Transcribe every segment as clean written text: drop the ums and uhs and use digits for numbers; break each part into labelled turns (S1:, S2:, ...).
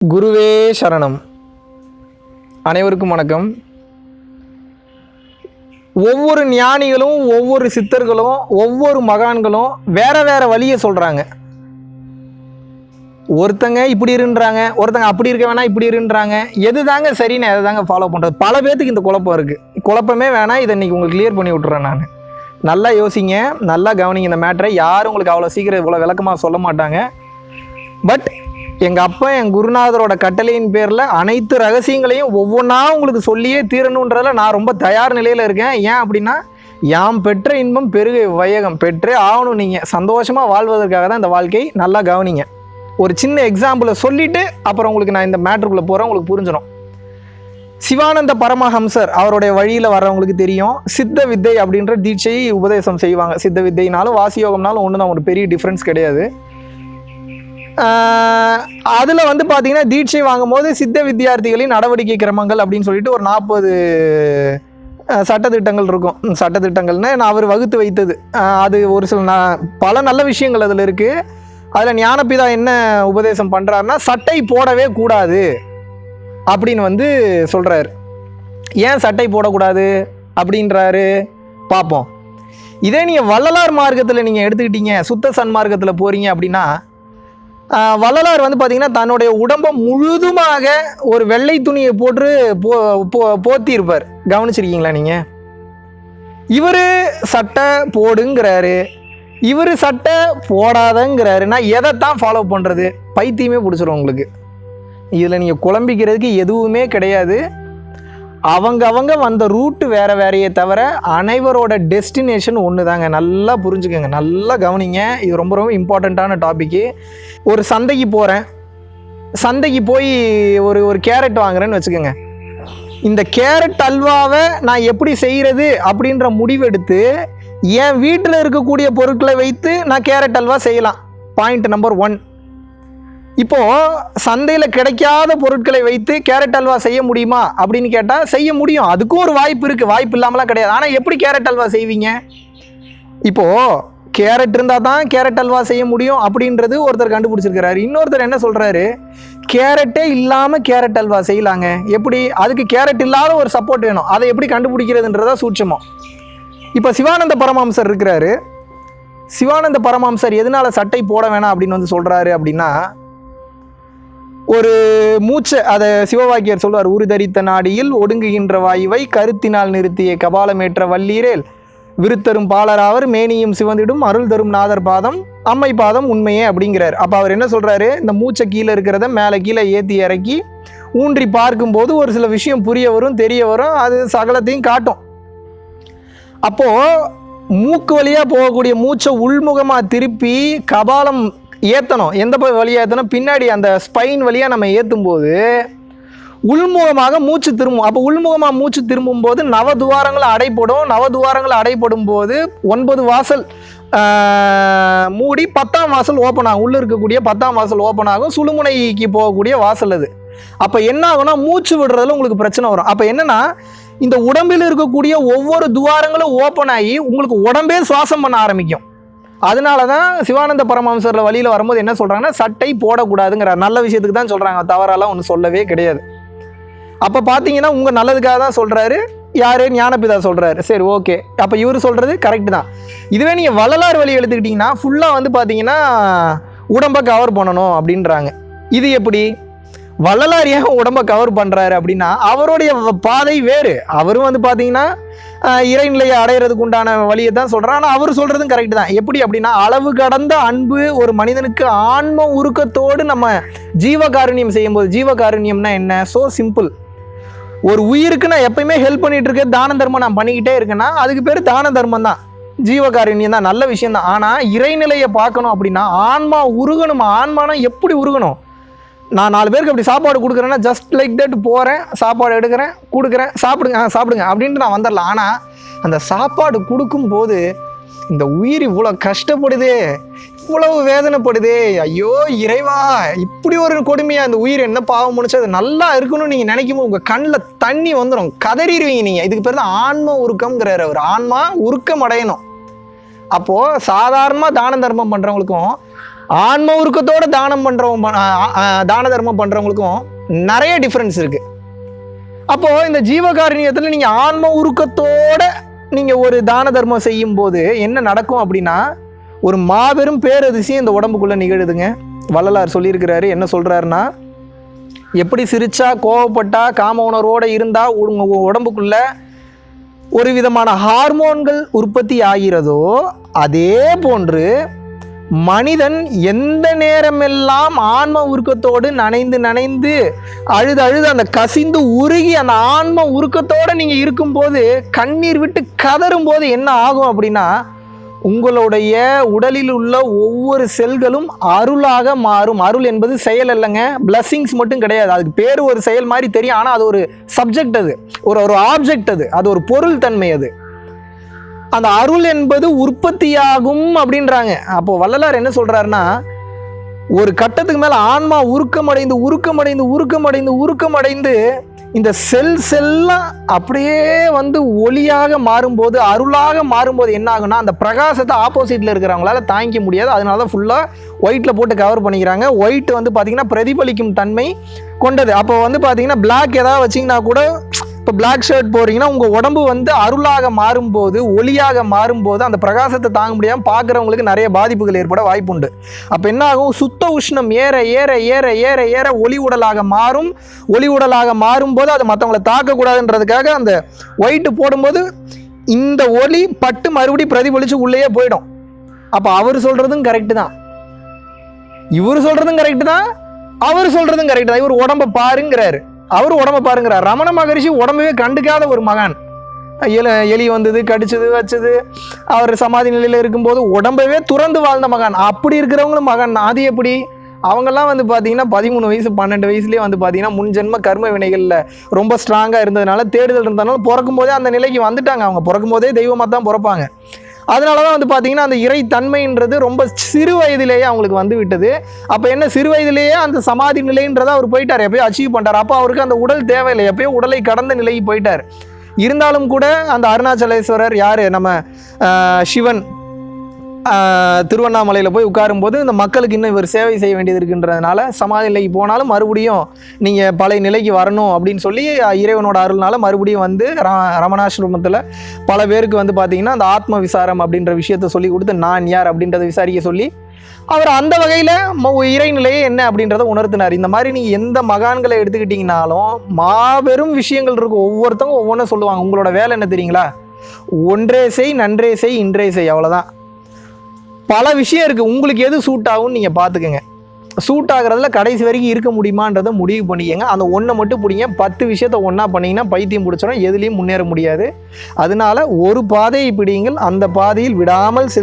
S1: குருவே சரணம். அனைவருக்கும் வணக்கம். ஒவ்வொரு ஞானிகளும் ஒவ்வொரு சித்தர்களும் ஒவ்வொரு மகான்களும் வேற வேற வழியை சொல்றாங்க. ஒருத்தங்க இப்படி இருன்றாங்க, ஒருத்தங்க அப்படி இருக்க வேணா இப்படி இருன்றாங்க. எது தாங்க சரின்னு எதை தாங்க ஃபாலோ பண்ணுறது? பல பேர்த்துக்கு இந்த குழப்பம் இருக்குது. குழப்பமே வேணாம், இதை இன்னைக்கு உங்களுக்கு கிளியர் பண்ணி விட்டுறேன். நான் நல்லா யோசிங்க, நல்லா கவனிங்க. இந்த மேட்டரை யாரும் உங்களுக்கு அவ்வளோ சீக்கிரம் இவ்வளோ விளக்கமாக சொல்ல மாட்டாங்க. பட் எங்கள் அப்பா என் குருநாதரோட கட்டளையின் பேரில் அனைத்து ரகசியங்களையும் ஒவ்வொன்றா உங்களுக்கு சொல்லியே தீரணுன்றதில் நான் ரொம்ப தயார் நிலையில் இருக்கேன். ஏன் அப்படின்னா, யாம் பெற்ற இன்பம் பெருக வையகம் பெற்றே ஆகணும். நீங்கள் சந்தோஷமாக வாழ்வதற்காக தான் இந்த வாழ்க்கை. நல்லா கவனிங்க. ஒரு சின்ன எக்ஸாம்பிளை சொல்லிவிட்டு அப்புறம் உங்களுக்கு நான் இந்த மேட்ருக்குள்ளே போகிறேன், உங்களுக்கு புரிஞ்சிடும். சிவானந்த பரமஹம்சர் அவருடைய வழியில் வர்றவங்களுக்கு தெரியும், சித்த வித்தை அப்படின்ற தீட்சையை உபதேசம் செய்வாங்க. சித்த வித்தைனாலும் வாசியோகம்னாலும் ஒன்று தான், ஒரு பெரிய டிஃப்ரென்ஸ் கிடையாது. அதில் வந்து பார்த்தீங்கன்னா, தீட்சை வாங்கும் போது சித்த வித்தியார்த்திகளின் நடவடிக்கை கிரமங்கள் அப்படின்னு சொல்லிட்டு ஒரு 40 சட்டத்திட்டங்கள் இருக்கும். சட்டத்திட்டங்கள்னு நான் அவர் வகுத்து வைத்தது. அது ஒரு சில பல நல்ல விஷயங்கள் அதில் இருக்குது. அதில் ஞானபிதா என்ன உபதேசம் பண்ணுறாருன்னா, சட்டை போடவே கூடாது அப்படின்னு வந்து சொல்கிறாரு. ஏன் சட்டை போடக்கூடாது அப்படின்றாரு பார்ப்போம். இதே நீங்கள் வள்ளலார் மார்க்கத்தில் நீங்கள் எடுத்துக்கிட்டீங்க, சுத்த சன்மார்க்கத்தில் போகிறீங்க அப்படின்னா, வள்ளலார் வந்து பார்த்திங்கன்னா தன்னுடைய உடம்பை முழுதுமாக ஒரு வெள்ளை துணியை போட்டு போத்தியிருப்பார். கவனிச்சிருக்கீங்களா நீங்கள்? இவர் சட்டை போடுங்கிறாரு, இவர் சட்டை போடாதங்கிறாரு. நான் எதைத்தான் ஃபாலோ பண்ணுறது? பைத்தியமே பிடிச்சிரும் உங்களுக்கு. இதில் நீங்கள் குழம்பிக்கிறதுக்கு எதுவுமே கிடையாது. அவங்க வந்த ரூட்டு வேறு வேறையே தவிர அனைவரோட டெஸ்டினேஷன் ஒன்று தாங்க. நல்லா புரிஞ்சுக்கோங்க, நல்லா கவனிங்க. இது ரொம்ப ரொம்ப இம்பார்ட்டண்ட்டான டாப்பிக்கு. ஒரு சந்தைக்கு போகிறேன், சந்தைக்கு போய் ஒரு கேரட் வாங்குறேன்னு வச்சுக்கோங்க. இந்த கேரட் அல்வாவை நான் எப்படி செய்கிறது அப்படின்ற முடிவெடுத்து என் வீட்டில் இருக்கக்கூடிய பொருட்களை வைத்து நான் கேரட் அல்வா செய்யலாம். Point number 1. இப்போது சந்தையில் கிடைக்காத பொருட்களை வைத்து கேரட் அல்வா செய்ய முடியுமா அப்படின்னு கேட்டால் செய்ய முடியும். அதுக்கும் ஒரு வாய்ப்பு இருக்குது, வாய்ப்பு இல்லாமலாம் கிடையாது. ஆனால் எப்படி கேரட் அல்வா செய்வீங்க? இப்போது கேரட் இருந்தால் தான் கேரட் அல்வா செய்ய முடியும் அப்படின்றது ஒருத்தர் கண்டுபிடிச்சிருக்கிறாரு. இன்னொருத்தர் என்ன சொல்கிறாரு, கேரட்டே இல்லாமல் கேரட் அல்வா செய்யலாங்க. எப்படி? அதுக்கு கேரட் இல்லாத ஒரு சப்போர்ட் வேணும். அதை எப்படி கண்டுபிடிக்கிறதுன்றதா சூட்சமம். இப்போ சிவானந்த பரமஹம்சர் இருக்கிறாரு. சிவானந்த பரமஹம்சர் எதனால் சட்டை போட வேணாம் அப்படின்னு வந்து சொல்கிறாரு அப்படின்னா, ஒரு மூச்சை, அதை சிவவாக்கியர் சொல்வார், உருதரித்த நாடியில் ஒடுங்குகின்ற வாயுவை கருத்தினால் நிறுத்திய கபாலமேற்ற வல்லீரேல் விருத்தரும் பாலராவர் மேனியும் சிவந்திடும் அருள் தரும் நாதர் பாதம் அம்மை பாதம் உண்மையே அப்படிங்கிறார். அப்போ அவர் என்ன சொல்கிறாரு, இந்த மூச்சை கீழே இருக்கிறத மேலே கீழே ஏற்றி இறக்கி ஊன்றி பார்க்கும்போது ஒரு சில விஷயம் புரிய வரும், தெரிய வரும், அது சகலத்தையும் காட்டும். அப்போது மூக்கு வழியாக போகக்கூடிய மூச்சை உள்முகமாக திருப்பி கபாலம் ஏற்றணும். எந்த வழியாக ஏற்றணும்? பின்னாடி அந்த ஸ்பைன் வழியாக நம்ம ஏற்றும் போது உள்முகமாக மூச்சு திரும்பும். அப்போ உள்முகமாக மூச்சு திரும்பும் போது நவதுவாரங்கள் அடைப்படும். நவதுவாரங்கள் அடைப்படும் போது 9 வாசல் மூடி 10ஆம் வாசல் ஓப்பன் ஆகும். உள்ளே இருக்கக்கூடிய 10ஆம் வாசல் ஓப்பன் ஆகும். சுழுமுனைக்கு போகக்கூடிய வாசல் அது. அப்போ என்ன ஆகும்னா, மூச்சு விடுறதுல உங்களுக்கு பிரச்சனை வரும். அப்போ என்னென்னா, இந்த உடம்பில் இருக்கக்கூடிய ஒவ்வொரு துவாரங்களும் ஓப்பன் ஆகி உங்களுக்கு உடம்பே சுவாசம் பண்ண ஆரம்பிக்கும். அதனால தான் சிவானந்த பரமஹம்சரில் வழியில் வரும்போது என்ன சொல்கிறாங்கன்னா, சட்டை போடக்கூடாதுங்கிற நல்ல விஷயத்துக்கு தான் சொல்கிறாங்க, தவறாலாம் ஒன்றும் சொல்லவே கிடையாது. அப்போ பார்த்தீங்கன்னா உங்கள் நல்லதுக்காக தான் சொல்கிறாரு. யார்? ஞானபிதா சொல்கிறாரு. சரி, ஓகே. அப்போ இவர் சொல்கிறது கரெக்டு தான். இதுவே நீங்கள் வள்ளலார் வழி எடுத்துக்கிட்டிங்கன்னா ஃபுல்லாக வந்து பார்த்தீங்கன்னா உடம்பை கவர் பண்ணணும் அப்படின்றாங்க. இது எப்படி? வள்ளலார் ஏன் உடம்பை கவர் பண்ணுறாரு அப்படின்னா, அவருடைய பாதை வேறு. அவரும் வந்து பார்த்தீங்கன்னா இறைநிலையை அடையிறதுக்கு உண்டான வழியை தான் சொல்கிறார். ஆனால் அவர் சொல்கிறதும் கரெக்டு தான். எப்படி அப்படின்னா, அளவு கடந்த அன்பு ஒரு மனிதனுக்கு ஆன்ம உருக்கத்தோடு நம்ம ஜீவகாருண்யம் செய்யும்போது, ஜீவகாருண்யம்னா என்ன? So simple. ஒரு உயிருக்கு நான் எப்பயுமே ஹெல்ப் பண்ணிகிட்டு இருக்கேன், தான தர்மம் நான் பண்ணிக்கிட்டே இருக்கேன்னா அதுக்கு பேர் தான தர்மம் தான், ஜீவகாருண்யம் தான், நல்ல விஷயம் தான். ஆனால் இறைநிலையை பார்க்கணும் அப்படின்னா ஆன்மா உருகணும். ஆன்மானா எப்படி உருகணும்? நான் 4 பேருக்கு அப்படி சாப்பாடு கொடுக்குறேன்னா ஜஸ்ட் லைக் தட் போகிறேன், சாப்பாடு எடுக்கிறேன், கொடுக்குறேன், சாப்பிடுங்க அப்படின்ட்டு நான் வந்துடலாம். ஆனால் அந்த சாப்பாடு கொடுக்கும்போது இந்த உயிர் இவ்வளோ கஷ்டப்படுதே, இவ்வளவு வேதனைப்படுதே, ஐயோ இறைவா, இப்படி ஒரு கொடுமையாக இந்த உயிர் என்ன பாவம் முடிச்சு அது நல்லா இருக்கணும்னு நீங்கள் நினைக்கும் போது உங்கள் கண்ணில் தண்ணி வந்துடும், கதறிடுவீங்க நீங்கள். இதுக்கு பேர் தான் ஆன்ம உருக்கம்ங்கிறார் அவர். ஆன்மா உருக்கம் அடையணும். அப்போது சாதாரணமாக தான தர்மம் பண்ணுறவங்களுக்கும் ஆன்ம உருக்கத்தோட தானம் பண்ணுறவங்க, தான தர்மம் பண்ணுறவங்களுக்கும் நிறைய டிஃப்ரென்ஸ் இருக்குது. அப்போது இந்த ஜீவகாருண்யத்தில் நீங்கள் ஆன்ம உருக்கத்தோட நீங்கள் ஒரு தான தர்மம் செய்யும் போது என்ன நடக்கும் அப்படின்னா, ஒரு மாபெரும் பேரதிசயம் இந்த உடம்புக்குள்ளே நிகழுதுங்க. வள்ளலார் சொல்லியிருக்கிறாரு. என்ன சொல்கிறாருன்னா, எப்படி சிரிச்சா, கோவப்பட்டா, காம உணர்வோடு இருந்தால் உங்கள் உடம்புக்குள்ள ஒரு விதமான ஹார்மோன்கள் உற்பத்தி ஆகிறதோ, அதே போன்று மனிதன் எந்த நேரமெல்லாம் ஆன்ம உருக்கத்தோடு நனைந்து அழுது அந்த கசிந்து உருகி அந்த ஆன்ம உருக்கத்தோடு நீங்கள் இருக்கும்போது, கண்ணீர் விட்டு கதறும் போது என்ன ஆகும் அப்படின்னா, உங்களுடைய உடலில் உள்ள ஒவ்வொரு செல்களும் அருளாக மாறும். அருள் என்பது செயல் இல்லைங்க, பிளஸ்ஸிங்ஸ் மட்டும் கிடையாது. அதுக்கு பேர் ஒரு செயல் மாதிரி தெரியும், ஆனால் அது ஒரு சப்ஜெக்ட், அது ஒரு ஆப்ஜெக்ட், அது ஒரு பொருள் தன்மை. அது அந்த அருள் என்பது உற்பத்தியாகும் அப்படின்றாங்க. அப்போ வள்ளலார் என்ன சொல்றாருன்னா, ஒரு கட்டத்துக்கு மேல ஆன்மா உருக்கமடைந்து இந்த செல்லாம் அப்படியே ஒளியாக மாறும்போது, அருளாக மாறும்போது என்ன ஆகுனா, அந்த பிரகாசத்தை ஆப்போசிட்ல இருக்கிறவங்களால தாங்கிக்க முடியாது. அதனால தான் ஃபுல்லா ஒயிட்ல போட்டு கவர் பண்ணிக்கிறாங்க. ஒயிட் பார்த்தீங்கன்னா பிரதிபலிக்கும் தன்மை கொண்டது. அப்போ பார்த்தீங்கன்னா பிளாக் ஏதாவது வச்சிங்கன்னா கூட, இப்போ பிளாக் ஷர்ட் போடுறீங்கன்னா உங்கள் உடம்பு அருளாக மாறும்போது, ஒளியாக மாறும்போது அந்த பிரகாசத்தை தாங்க முடியாமல் பார்க்குறவங்களுக்கு நிறைய பாதிப்புகள் ஏற்பட வாய்ப்புண்டு. அப்போ என்ன ஆகும், சுத்த உஷ்ணம் ஏற ஏற ஏற ஏற ஏற ஒளி உடலாக மாறும். ஒளி உடலாக மாறும்போது அது மற்றவங்களை தாக்கக்கூடாதுன்றதுக்காக அந்த ஒயிட்டு போடும்போது இந்த ஒளி பட்டு மறுபடியும் பிரதிபலித்து உள்ளேயே போயிடும். அப்போ அவர் சொல்கிறதும் கரெக்டு தான், இவர் சொல்கிறதும் கரெக்டு தான், அவர் சொல்கிறதும் கரெக்டு தான். இவர் உடம்பை பாருங்கிறாரு, அவர் உடம்பை பாருங்கிறார். ரமண மகரிஷி உடம்பவே கண்டுக்காத ஒரு மகான். எலி வந்தது, கடிச்சது, வச்சது, அவர் சமாதி நிலையில் இருக்கும்போது உடம்பவே துறந்து வாழ்ந்த மகான். அப்படி இருக்கிறவங்களும் மகான். அது எப்படி? அவங்கெல்லாம் பார்த்தீங்கன்னா 13 வயசு 12 வயசுலேயே பார்த்தீங்கன்னா முன்ஜென்ம கர்ம வினைகளில் ரொம்ப ஸ்ட்ராங்காக இருந்ததுனால, தேடுதல் இருந்ததுனால பிறக்கும் போதே அந்த நிலைக்கு வந்துட்டாங்க. அவங்க பிறக்கும் போதே தெய்வமாக தான் பிறப்பாங்க. அதனால தான் பார்த்தீங்கன்னா அந்த இறை தன்மைன்றது ரொம்ப சிறு வயதிலேயே அவங்களுக்கு விட்டது. அப்போ என்ன, சிறு வயதிலேயே அந்த சமாதி நிலைன்றதை அவர் போயிட்டார், எப்போயோ அச்சீவ் பண்ணிட்டார். அப்போ அவருக்கு அந்த உடல் தேவையில்லை, எப்போயோ உடலை கடந்த நிலைக்கு போயிட்டார். இருந்தாலும் கூட அந்த அருணாச்சலேஸ்வரர் யார், நம்ம சிவன் திருவண்ணாமலையில் போய் உட்காரும்போது இந்த மக்களுக்கு இன்னும் இவர் சேவை செய்ய வேண்டியது இருக்குன்றதுனால, சமாதி நிலைக்கு போனாலும் மறுபடியும் நீங்கள் பழைய நிலைக்கு வரணும் அப்படின்னு சொல்லி இறைவனோட அருள்னால மறுபடியும் ரமணாசிரமத்தில் பல பேருக்கு பார்த்தீங்கன்னா அந்த ஆத்ம விசாரம் அப்படின்ற விஷயத்த சொல்லி கொடுத்து, நான் யார் அப்படின்றத விசாரிக்க சொல்லி அவர் அந்த வகையில் இறைநிலையே என்ன அப்படின்றத உணர்த்தினார். இந்த மாதிரி நீங்கள் எந்த மகான்களை எடுத்துக்கிட்டிங்கனாலும் மாபெரும் விஷயங்கள் இருக்கும். ஒவ்வொருத்தவங்க ஒவ்வொன்றும் சொல்லுவாங்க. உங்களோட வேலை என்ன தெரியுங்களா? ஒன்றே செய், நன்றே செய், இன்றே செய், அவ்வளோதான். பல விஷயம் இருக்குது. உங்களுக்கு எது சூட் ஆகும்னு நீங்கள் பார்த்துக்கங்க. சூட் ஆகிறதுல கடைசி வரைக்கும் இருக்க முடியுமான்றதை முடிவு பண்ணிக்கங்க. அந்த ஒன்றை மட்டும் பிடிங்க. 10 விஷயத்த ஒன்றா பண்ணிங்கன்னா பைத்தியம் பிடிச்சிடும், எதுலேயும் முன்னேற முடியாது. அதனால ஒரு பாதையை பிடிங்கள், அந்த பாதையில் விடாமல்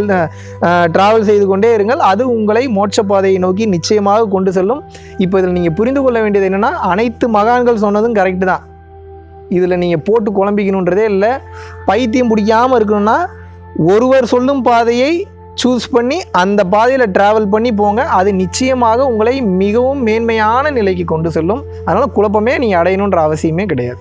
S1: ட்ராவல் செய்து கொண்டே இருங்கள். அது உங்களை மோட்ச பாதையை நோக்கி நிச்சயமாக கொண்டு செல்லும். இப்போ இதில் நீங்கள் புரிந்து கொள்ள வேண்டியது என்னென்னா, அனைத்து மகான்கள் சொன்னதும் கரெக்டு தான். இதில் நீங்கள் போட்டு குழம்பிக்கணுன்றதே இல்லை. பைத்தியம் பிடிக்காமல் இருக்கணும்னா ஒருவர் சொல்லும் பாதையை சூஸ் பண்ணி அந்த பாதையில் ட்ராவல் பண்ணி போங்க. அது நிச்சயமாக உங்களை மிகவும் மேன்மையான நிலைக்கு கொண்டு செல்லும். அதனால் குழப்பமே நீங்கள் அடையணுன்ற அவசியமே கிடையாது.